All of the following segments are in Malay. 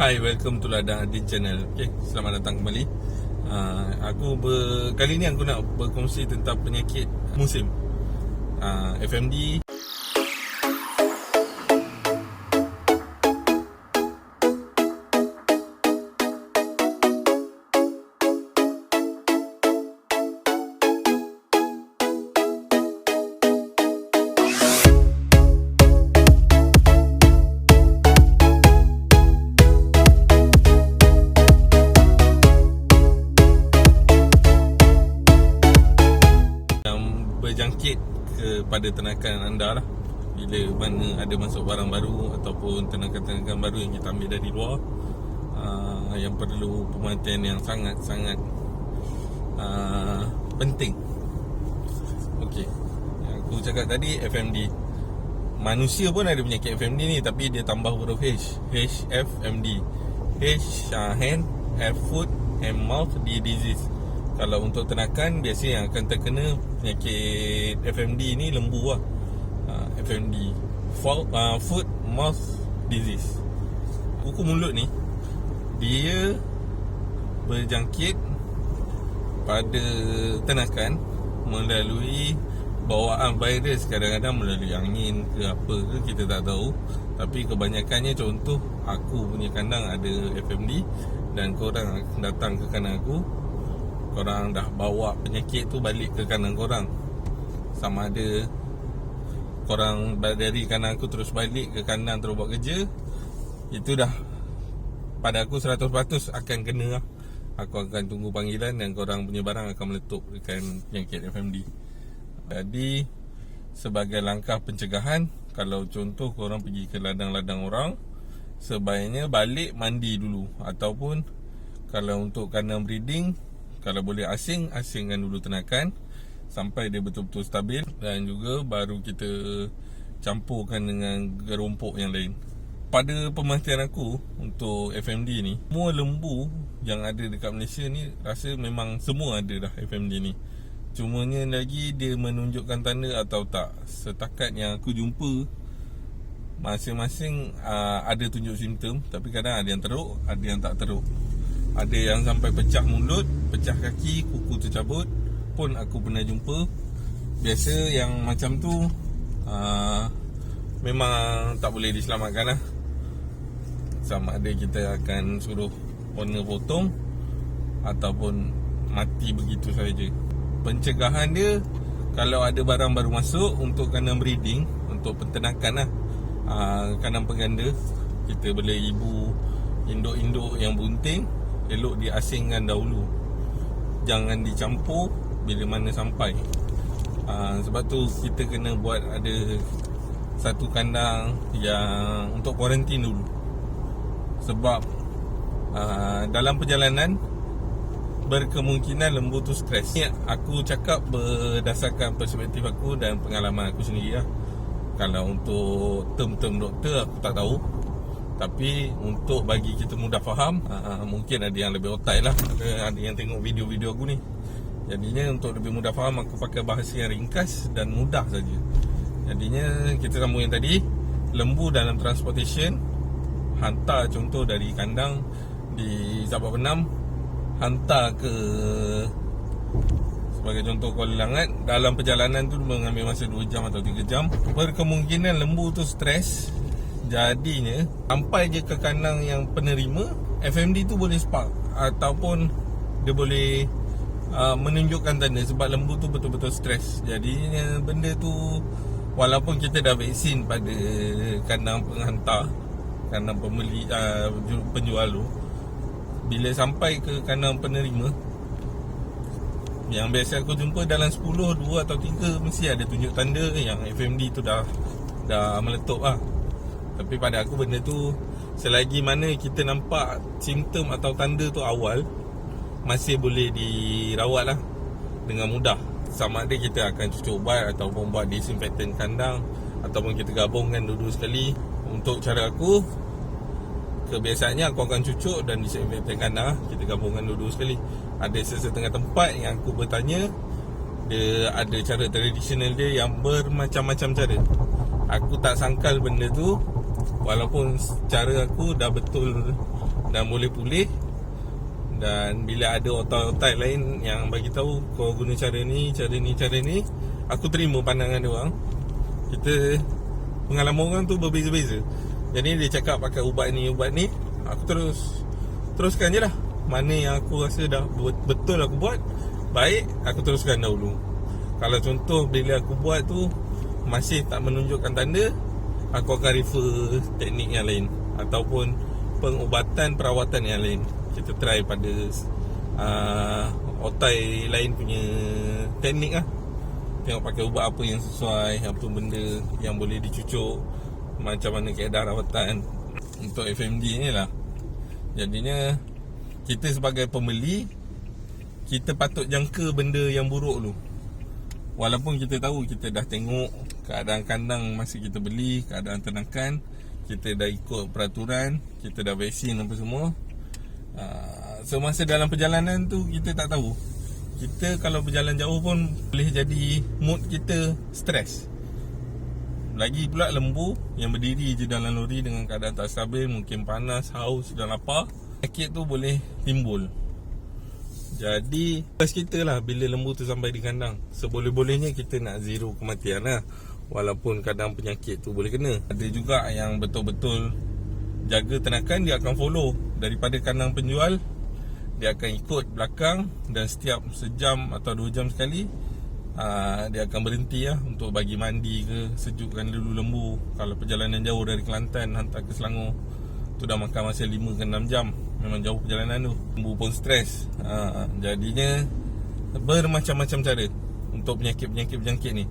Hi, welcome to Ladang Adin Channel. Okay, selamat datang kembali. Kali ni aku nak berkongsi tentang penyakit musim, FMD. Berjangkit kepada ternakan anda lah. Bila mana ada masuk barang baru ataupun ternakan-ternakan baru yang kita ambil dari luar, yang perlu pemerhatian yang sangat-sangat penting. Okey, yang aku cakap tadi FMD. Manusia pun ada penyakit FMD ni, tapi dia tambah huruf H, HFMD. H hand, F foot, M mouth, D disease. Kalau untuk ternakan, biasa yang akan terkena penyakit FMD ni lembu lah. FMD, foot mouth disease. Kuku mulut ni, dia berjangkit pada ternakan melalui bawaan virus. Kadang-kadang melalui angin ke apa ke, kita tak tahu. Tapi kebanyakannya, contoh aku punya kandang ada FMD, dan korang datang ke kandang aku, korang dah bawa penyakit tu balik ke kandang korang. Sama ada korang dari kandang aku terus balik ke kandang terus buat kerja, itu dah pada aku 100% akan kena lah. Aku akan tunggu panggilan dan korang punya barang akan meletup dengan penyakit FMD. Jadi sebagai langkah pencegahan, kalau contoh korang pergi ke ladang-ladang orang, sebaiknya balik mandi dulu. Ataupun kalau untuk kandang breeding, kalau boleh asingkan dulu ternakan sampai dia betul-betul stabil, dan juga baru kita campurkan dengan gerompok yang lain. Pada pemerhatian aku untuk FMD ni, semua lembu yang ada dekat Malaysia ni rasa memang semua ada dah FMD ni. Cumanya lagi dia menunjukkan tanda atau tak. Setakat yang aku jumpa, masing-masing ada tunjuk simptom, tapi kadang ada yang teruk, ada yang tak teruk. Ada yang sampai pecah mulut, pecah kaki, kuku tercabut pun aku pernah jumpa. Biasa yang macam tu memang tak boleh diselamatkan lah. Sama ada kita akan suruh owner potong ataupun mati begitu saja. Pencegahan dia, kalau ada barang baru masuk untuk kandang breeding, untuk penternakan lah, kandang pengganda, kita beli ibu induk-induk yang bunting, elok diasingkan dahulu, jangan dicampur bila mana sampai. Sebab tu kita kena buat ada satu kandang yang untuk kuarantin dulu. Sebab dalam perjalanan berkemungkinan lembu tu stres. Ni aku cakap berdasarkan perspektif aku dan pengalaman aku sendiri lah. Kalau untuk term-term doktor aku tak tahu, tapi untuk bagi kita mudah faham, mungkin ada yang lebih otai lah, ada yang tengok video-video aku ni. Jadinya untuk lebih mudah faham, aku pakai bahasa yang ringkas dan mudah saja. Jadinya kita sambung yang tadi, lembu dalam transportation, hantar contoh dari kandang di Sabak Penam, hantar ke sebagai contoh Kuala Langat. Dalam perjalanan tu mengambil masa 2 jam atau 3 jam. Berkemungkinan lembu tu stres. Jadinya sampai je ke kandang yang penerima, FMD tu boleh spark ataupun dia boleh menunjukkan tanda, sebab lembu tu betul-betul stres. Jadinya benda tu, walaupun kita dah vaksin pada kandang penghantar, kandang pembeli, penjual tu, bila sampai ke kandang penerima, yang biasa aku jumpa dalam 10, 2 atau 3 mesti ada tunjuk tanda yang FMD tu dah meletup lah. Tapi pada aku benda tu, selagi mana kita nampak simptom atau tanda tu awal, masih boleh dirawat lah dengan mudah. Sama ada kita akan cucuk ubat ataupun buat disinfektan kandang, ataupun kita gabungkan dulu sekali. Untuk cara aku, kebiasaannya aku akan cucuk dan disinfektan kandang, kita gabungkan dulu sekali. Ada sesetengah tempat yang aku bertanya, dia ada cara tradisional dia yang bermacam-macam cara. Aku tak sangkal benda tu Walaupun cara aku dah betul dan boleh pulih, dan bila ada otai-otai lain yang bagi tahu kau guna cara ni, aku terima pandangan dia orang. Kita, pengalaman orang tu berbeza-beza. Jadi dia cakap pakai ubat ni, aku teruskan je lah. Mana yang aku rasa dah betul aku buat, baik, aku teruskan dahulu. Kalau contoh bila aku buat tu masih tak menunjukkan tanda, aku akan refer teknik yang lain ataupun pengubatan, perawatan yang lain. Kita try pada otai lain punya teknik lah. Tengok pakai ubat apa yang sesuai, apa benda yang boleh dicucuk, macam mana keadaan rawatan untuk FMD ni lah. Jadinya kita sebagai pembeli, kita patut jangka benda yang buruk dulu. Walaupun kita tahu, kita dah tengok keadaan kandang masa kita beli, keadaan ternakan, kita dah ikut peraturan, kita dah vaksin apa semua. So masa dalam perjalanan tu kita tak tahu. Kita kalau berjalan jauh pun boleh jadi mood kita stres. Lagi pula lembu yang berdiri je dalam lori dengan keadaan tak stabil, mungkin panas, haus dan lapar, sakit tu boleh timbul. Jadi pas kita lah bila lembu tu sampai di kandang, seboleh-bolehnya kita nak zero kematian lah. Walaupun kadang penyakit tu boleh kena. Ada juga yang betul-betul jaga ternakan, dia akan follow daripada kandang penjual, dia akan ikut belakang, dan setiap sejam atau 2 jam sekali dia akan berhenti lah untuk bagi mandi ke, sejukkan dulu lembu. Kalau perjalanan jauh dari Kelantan hantar ke Selangor, tu dah makan masa 5 ke 6 jam. Memang jauh perjalanan tu. Lembu pun stres. Jadinya bermacam-macam cara untuk penyakit-penyakit berjangkit ni.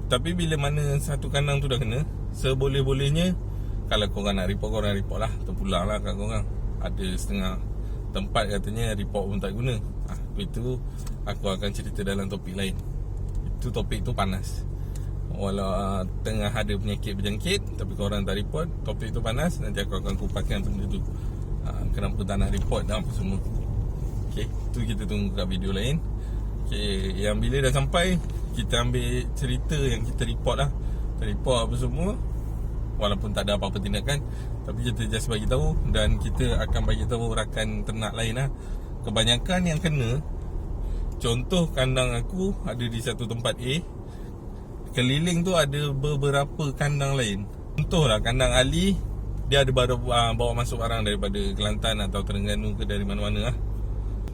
Tapi bila mana satu kandang tu dah kena, seboleh-bolehnya, kalau korang nak report, korang report lah. Terpulang lah kat korang. Ada setengah tempat katanya report pun tak guna. Itu aku akan cerita dalam topik lain. Itu topik tu panas. Walau tengah ada penyakit berjangkit tapi korang tak report, topik tu panas. Nanti aku akan kupaskan benda tu, kenapa tak nak report dan apa semua. Okay, tu kita tunggu kat video lain. Okay, yang bila dah sampai, kita ambil cerita yang kita report lah. Kita report apa semua, walaupun tak ada apa-apa tindakan, tapi kita just bagi tahu. Dan kita akan bagi tahu rakan ternak lain lah. Kebanyakan yang kena, contoh kandang aku ada di satu tempat A, keliling tu ada beberapa kandang lain. Contoh lah kandang Ali, dia ada bawa masuk barang daripada Kelantan atau Terengganu ke dari mana-mana lah.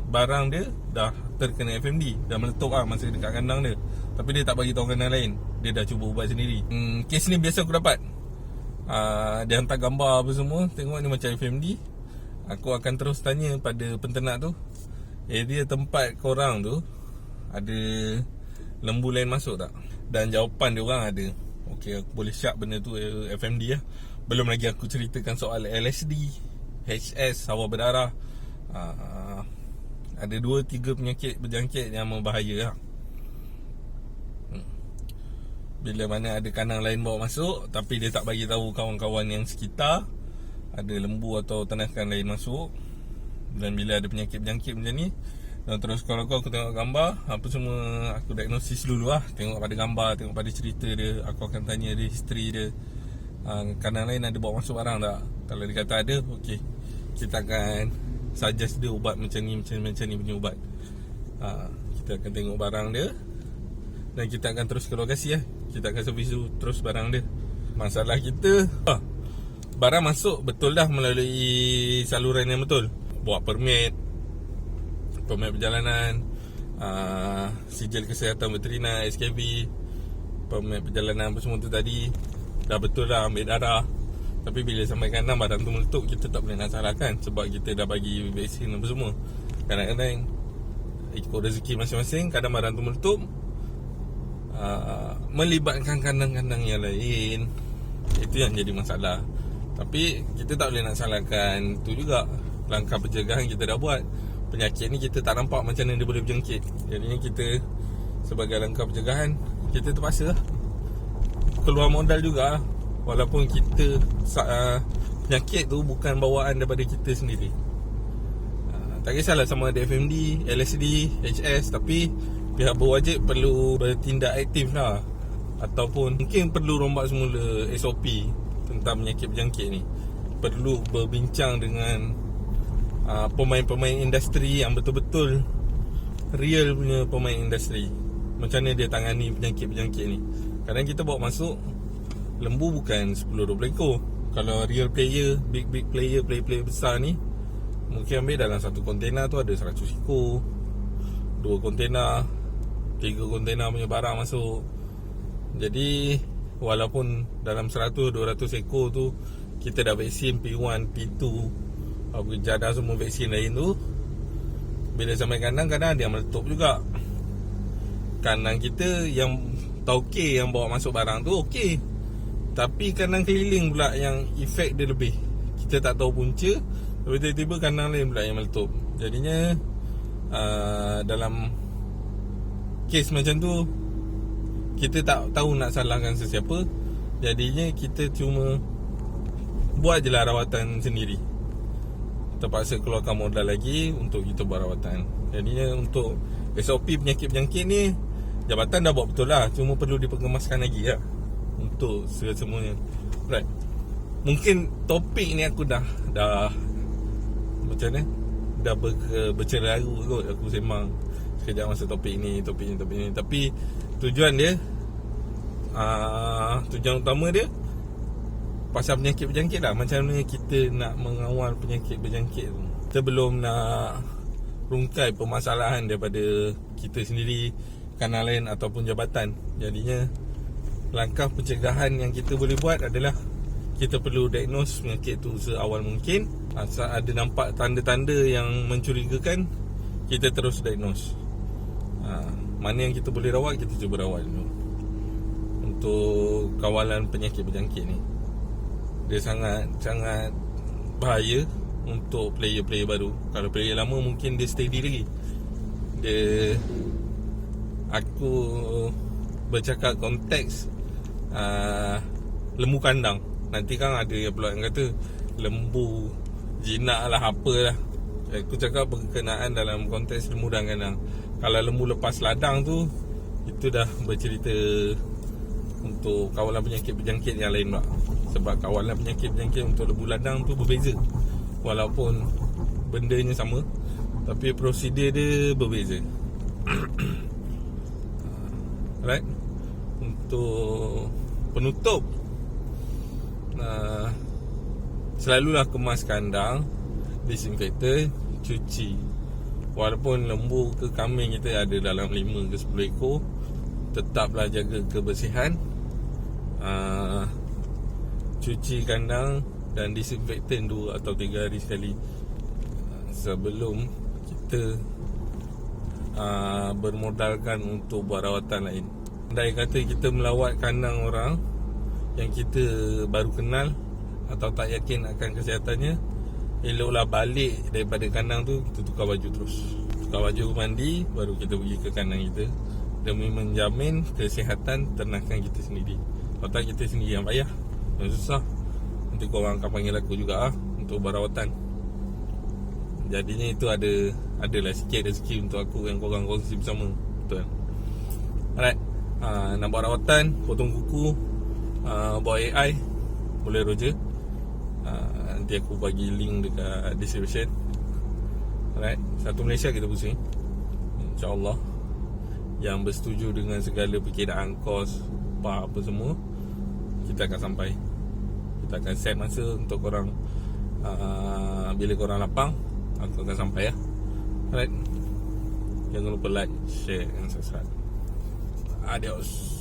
Barang dia dah terkena FMD, dah meletup lah masa dekat kandang dia. Tapi dia tak bagi tahu kandang lain, dia dah cuba ubat sendiri. Kes ni biasa aku dapat. Dia hantar gambar apa semua, tengok ni macam FMD. Aku akan terus tanya pada penternak tu, area tempat korang tu ada lembu lain masuk tak? Dan jawapan dia orang ada. Okay, aku boleh syak benda tu FMD lah. Belum lagi aku ceritakan soal LSD, HS, sawah berdarah. Ada 2-3 penyakit berjangkit yang membahaya lah. Bila mana ada kandang lain bawa masuk, tapi dia tak bagi tahu kawan-kawan yang sekitar ada lembu atau ternakan lain masuk. Dan bila ada penyakit berjangkit macam ni, dan terus kalau aku tengok gambar, apa semua aku diagnosis dulu lah. Tengok pada gambar, tengok pada cerita dia. Aku akan tanya dia, history dia, kandang lain ada bawa masuk barang tak. Kalau dia kata ada, okay, kita akan suggest dia ubat macam ni punya ubat. Kita akan tengok barang dia, dan kita akan terus ke lokasi lah. Kita akan servis terus barang dia. Masalah kita, barang masuk betul dah melalui saluran yang betul. Buat permit perjalanan, sijil kesihatan veterina, SKV, permit perjalanan apa semua tu tadi dah betul dah, ambil darah. Tapi bila sampai kandang barang tu meletup, kita tak boleh nak salahkan, sebab kita dah bagi vaksin apa semua. Kadang-kadang ikut rezeki masing-masing, kadang barang tu meletup, melibatkan kandang-kandang yang lain. Itu yang jadi masalah. Tapi kita tak boleh nak salahkan. Tu juga langkah pencegahan kita dah buat. Penyakit ni kita tak nampak macam mana dia boleh berjangkit. Jadinya kita sebagai langkah pencegahan, kita terpaksa keluar modal juga. Walaupun kita penyakit tu bukan bawaan daripada kita sendiri. Tak kisahlah sama ada FMD, LSD, HS, tapi pihak berwajib perlu bertindak aktif lah. Ataupun mungkin perlu rombak semula SOP tentang penyakit berjangkit ni perlu berbincang dengan pemain-pemain industri yang betul-betul real punya pemain industri. Macam mana dia tangani penyakit berjangkit ni. Kadang kita bawa masuk, lembu bukan 10-20 ekor. Kalau real player, big player, player besar ni, mungkin ambil dalam satu kontena tu ada 100 ekor, 2 kontena, 3 kontena punya barang masuk. Jadi walaupun dalam 100-200 ekor tu kita dah vaksin P1, P2, jadah semua vaksin lain tu, bila sampai kandang, kadang ada yang meletup juga. Kandang kita yang tauke yang bawa masuk barang tu okey, tapi kandang keliling pula yang efek dia lebih. Kita tak tahu punca, tapi tiba-tiba kandang lain pula yang meletup. Jadinya dalam kes macam tu, kita tak tahu nak salahkan sesiapa. Jadinya kita cuma buat je lah rawatan sendiri. Terpaksa keluarkan modal lagi untuk kita buat rawatan. Jadinya untuk SOP penyakit berjangkit ni, jabatan dah buat betul lah, cuma perlu dipengemaskan lagi lah untuk semuanya. Right. Mungkin topik ni aku dah macam mana, dah berceraru kot aku sembang sekejap masa topik ni. Tapi tujuan dia, tujuan utama dia pasal penyakit berjangkit lah. Macam mana kita nak mengawal penyakit berjangkit tu. Kita belum nak rungkai permasalahan daripada kita sendiri, kanan lain ataupun jabatan. Jadinya langkah pencegahan yang kita boleh buat adalah kita perlu diagnose penyakit tu seawal mungkin. Asal ada nampak tanda-tanda yang mencurigakan, kita terus diagnose. Mana yang kita boleh rawat, kita cuba rawat dulu untuk kawalan penyakit berjangkit ni. Dia sangat bahaya untuk player-player baru. Kalau player lama mungkin dia steady lagi. Aku bercakap konteks lembu kandang. Nanti kan ada yang pula yang kata lembu jinak lah, apalah. Aku cakap berkenaan dalam konteks lembu dan kandang. Kalau lembu lepas ladang tu, itu dah bercerita untuk kawalan penyakit berjangkit yang lain pula. Sebab kawalan penyakit berjangkit untuk lembu ladang tu berbeza. Walaupun bendanya sama, tapi prosedur dia berbeza. Right. Untuk penutup, selalulah kemas kandang, disinfektan, cuci. Walaupun lembu ke kambing kita ada dalam 5 ke 10 ekor, tetaplah jaga kebersihan, cuci kandang dan disinfektan 2 atau 3 hari sekali sebelum kita bermodalkan untuk buat rawatan lain. Andai kata kita melawat kandang orang yang kita baru kenal atau tak yakin akan kesihatannya, eloklah balik daripada kandang tu, kita tukar baju terus. Tukar baju, mandi, baru kita pergi ke kandang kita, demi menjamin kesihatan ternakan kita sendiri. Kalau tak, kita sendiri yang payah, yang susah. Nanti korang akan panggil aku juga untuk berawatan. Jadinya itu adalah sikit rezeki untuk aku yang korang kongsi bersama. Betul. Alright. Nak buat rawatan, potong kuku, buat AI, boleh Roger. Nanti aku bagi link dekat description. Alright. Satu Malaysia kita pusing, InsyaAllah. Yang bersetuju dengan segala perkiraan kos, apa semua, kita akan sampai. Kita akan set masa untuk korang. Bila korang lapang, aku akan sampai ya. Alright. Jangan lupa like, share dan subscribe. Adios.